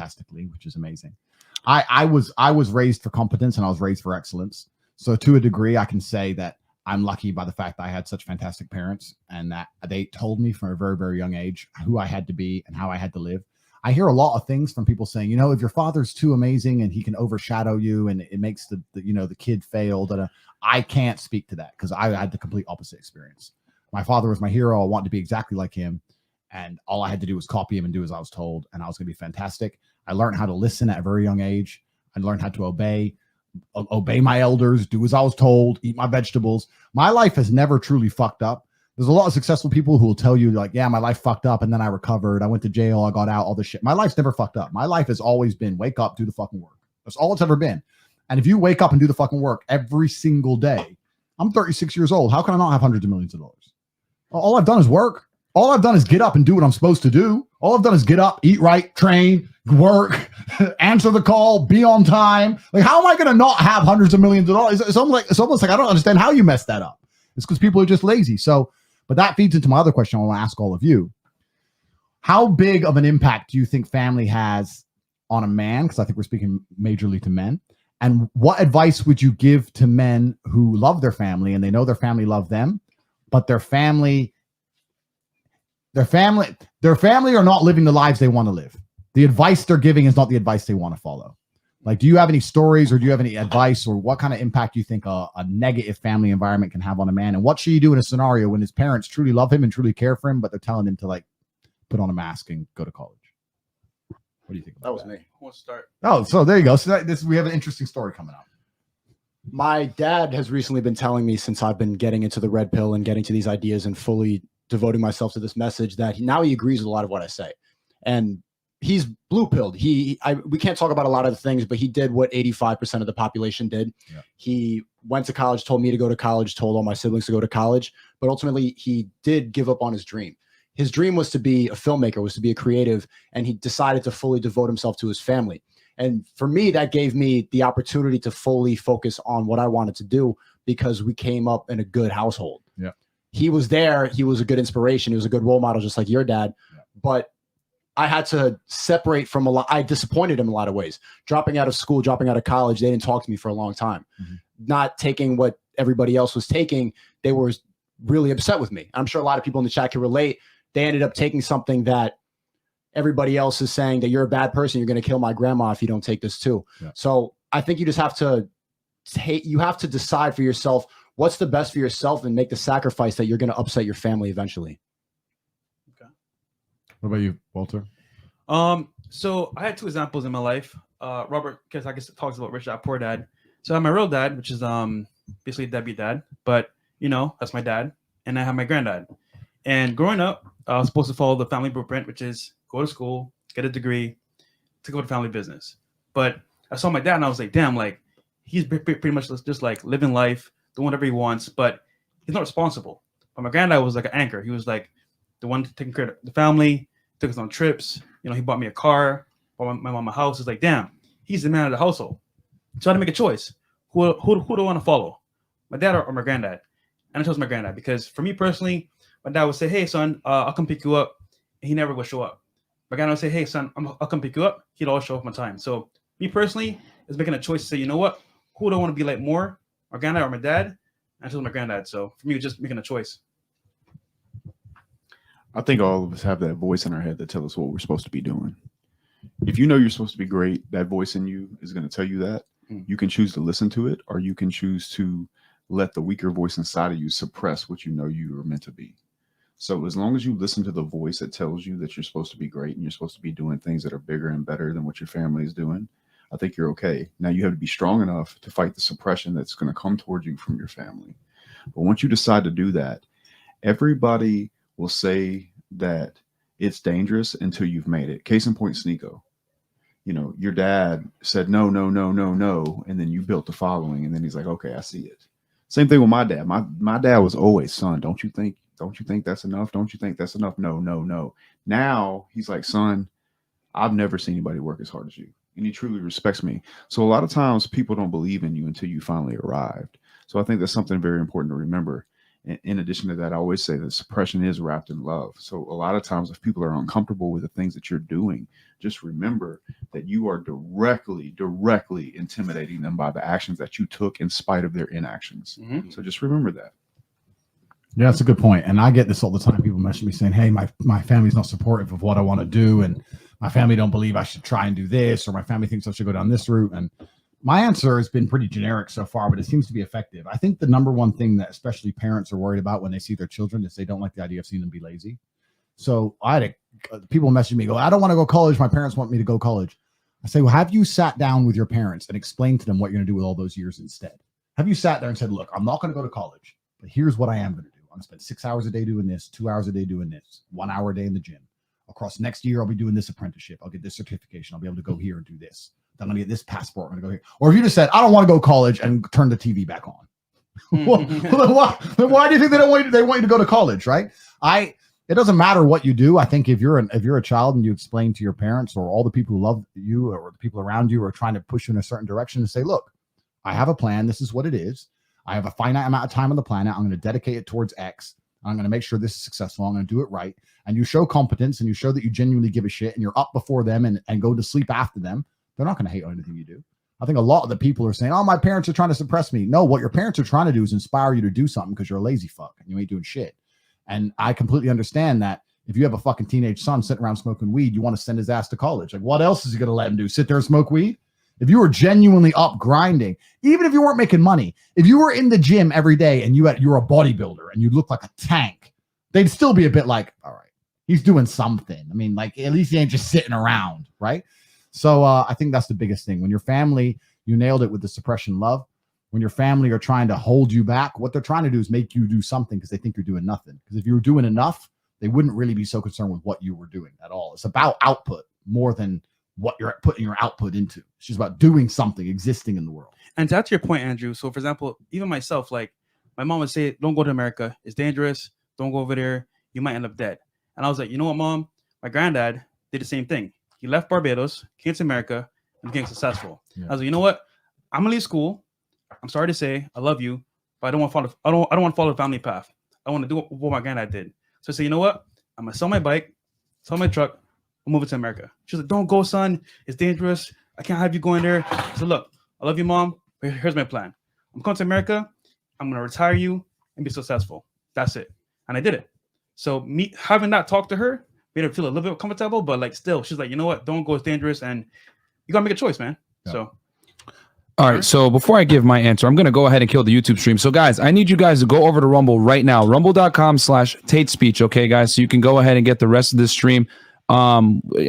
fantastically, which is amazing. I was raised for competence and I was raised for excellence. So to a degree, I can say that I'm lucky by the fact that I had such fantastic parents and that they told me from a very, very young age who I had to be and how I had to live. I hear a lot of things from people saying, if your father's too amazing and he can overshadow you and it makes the kid fail. I can't speak to that because I had the complete opposite experience. My father was my hero. I wanted to be exactly like him. And all I had to do was copy him and do as I was told. And I was going to be fantastic. I learned how to listen at a very young age. I learned how to obey my elders, do as I was told, eat my vegetables. My life has never truly fucked up. There's a lot of successful people who will tell you like, yeah, my life fucked up and then I recovered. I went to jail. I got out, all this shit. My life's never fucked up. My life has always been wake up, do the fucking work. That's all it's ever been. And if you wake up and do the fucking work every single day, I'm 36 years old. How can I not have hundreds of millions of dollars? All I've done is work. All I've done is get up and do what I'm supposed to do. All I've done is get up, eat right, train, work, answer the call, be on time. Like, how am I going to not have hundreds of millions of dollars? It's almost like I don't understand how you messed that up. It's because people are just lazy. So, but that feeds into my other question I want to ask all of you. How big of an impact do you think family has on a man? Because I think we're speaking majorly to men. And what advice would you give to men who love their family and they know their family love them, but their family are not living the lives they want to live? The advice they're giving is not the advice they want to follow. Like, do you have any stories or do you have any advice or what kind of impact do you think a negative family environment can have on a man? And what should you do in a scenario when his parents truly love him and truly care for him, but they're telling him to like put on a mask and go to college? What do you think? That was me. Who wants to start? Oh, so there you go. So we have an interesting story coming up. My dad has recently been telling me since I've been getting into the red pill and getting to these ideas and fully devoting myself to this message that now he agrees with a lot of what I say. And he's blue pilled. We can't talk about a lot of the things, but he did what 85% of the population did. Yeah. He went to college, told me to go to college, told all my siblings to go to college, but ultimately he did give up on his dream. His dream was to be a filmmaker, was to be a creative, and he decided to fully devote himself to his family. And for me, that gave me the opportunity to fully focus on what I wanted to do because we came up in a good household. Yeah. He was there. He was a good inspiration. He was a good role model, just like your dad. Yeah. But I had to separate from a lot. I disappointed him in a lot of ways. Dropping out of school, dropping out of college, they didn't talk to me for a long time. Mm-hmm. Not taking what everybody else was taking, they were really upset with me. I'm sure a lot of people in the chat can relate. They ended up taking something that everybody else is saying that you're a bad person. You're going to kill my grandma if you don't take this too. Yeah. So I think you just have to decide for yourself what's the best for yourself and make the sacrifice that you're going to upset your family eventually. Okay. What about you, Walter? So I had two examples in my life. Robert, because I guess it talks about rich dad, poor dad. So I have my real dad, which is basically deadbeat dad, but that's my dad. And I have my granddad. And growing up, I was supposed to follow the family blueprint, which is go to school, get a degree, to go to family business. But I saw my dad and I was like, damn, like he's pretty much just like living life, doing whatever he wants, but he's not responsible. But my granddad was like an anchor. He was like the one taking care of the family, took us on trips. He bought me a car, bought my mom a house. It's like, damn, he's the man of the household. So I had to make a choice. Who do I want to follow? My dad or my granddad? And I chose my granddad because for me personally, my dad would say, hey, son, I'll come pick you up. And he never would show up. My granddad would say, hey, son, I'll come pick you up. He'd always show up on time. So me personally is making a choice to say, you know what? Who do I want to be like more? My granddad or my dad? And I chose my granddad. So for me, just making a choice. I think all of us have that voice in our head that tells us what we're supposed to be doing. If you know you're supposed to be great, that voice in you is going to tell you that. You can choose to listen to it, or you can choose to let the weaker voice inside of you suppress what you know you are meant to be. So as long as you listen to the voice that tells you that you're supposed to be great and you're supposed to be doing things that are bigger and better than what your family is doing, I think you're okay. Now you have to be strong enough to fight the suppression that's going to come toward you from your family. But once you decide to do that, everybody will say that it's dangerous until you've made it. Case in point, Sneeko. Your dad said, no. And then you built the following. And then he's like, okay, I see it. Same thing with my dad. My dad was always, son, don't you think that's enough? Don't you think that's enough? No. Now he's like, son, I've never seen anybody work as hard as you. And he truly respects me. So a lot of times people don't believe in you until you finally arrived. So I think that's something very important to remember. In addition to that, I always say that suppression is wrapped in love. So a lot of times if people are uncomfortable with the things that you're doing, just remember that you are directly intimidating them by the actions that you took in spite of their inactions. So just remember that. Yeah, that's a good point. And I get this all the time. People message me saying, hey, my family's not supportive of what I want to do. And my family don't believe I should try and do this, or my family thinks I should go down this route. And my answer has been pretty generic so far, but it seems to be effective. I think the number one thing that especially parents are worried about when they see their children is they don't like the idea of seeing them be lazy. So people message me, go, I don't want to go to college. My parents want me to go to college. I say, well, have you sat down with your parents and explained to them what you're going to do with all those years instead? Have you sat there and said, look, I'm not going to go to college, but here's what I am going to do. I'm going to spend 6 hours a day doing this, 2 hours a day doing this, 1 hour a day in the gym. Across next year, I'll be doing this apprenticeship. I'll get this certification. I'll be able to go here and do this. Then I'm going to get this passport. I'm going to go here. Or if you just said, I don't want to go to college and turn the TV back on. Why do you think they want you to go to college, right? It doesn't matter what you do. I think if you're a child and you explain to your parents or all the people who love you or the people around you are trying to push you in a certain direction and say, look, I have a plan. This is what it is. I have a finite amount of time on the planet. I'm going to dedicate it towards X. I'm going to make sure this is successful. I'm going to do it right. And you show competence and you show that you genuinely give a shit and you're up before them and go to sleep after them. They're not going to hate on anything you do. I think a lot of the people are saying, oh, my parents are trying to suppress me. No, what your parents are trying to do is inspire you to do something because you're a lazy fuck and you ain't doing shit. And I completely understand that if you have a fucking teenage son sitting around smoking weed, you want to send his ass to college. Like, what else is he going to let him do? Sit there and smoke weed? If you were genuinely up grinding, even if you weren't making money, if you were in the gym every day and you're a bodybuilder and you look like a tank, they'd still be a bit like, all right, he's doing something. I mean, like, at least he ain't just sitting around, right? So I think that's the biggest thing. When your family, you nailed it with the suppression love. When your family are trying to hold you back, what they're trying to do is make you do something because they think you're doing nothing. Because if you were doing enough, they wouldn't really be so concerned with what you were doing at all. It's about output more than what you're putting your output into. It's just about doing something, existing in the world. And to your point, Andrew, so for example, even myself, like my mom would say, don't go to America. It's dangerous. Don't go over there. You might end up dead. And I was like, you know what, Mom? My granddad did the same thing. He left Barbados, came to America, and became successful. Yeah. I was like, you know what? I'm gonna leave school. I'm sorry to say, I love you, but I don't want to follow the family path. I want to do what my granddad did. So I said, you know what? I'm gonna sell my bike, sell my truck, I'm moving to America. She's like, don't go, son. It's dangerous. I can't have you going there. I said, look, I love you, Mom. But here's my plan. I'm coming to America. I'm going to retire you and be successful. That's it. And I did it. So me having not talked to her made her feel a little bit comfortable, but like still, she's like, you know what? Don't go. It's dangerous. And you got to make a choice, man. Yeah. So. All right, so before I give my answer, I'm going to go ahead and kill the YouTube stream. So, guys, I need you guys to go over to Rumble right now, rumble.com/Tate Speech, okay, guys? So you can go ahead and get the rest of this stream.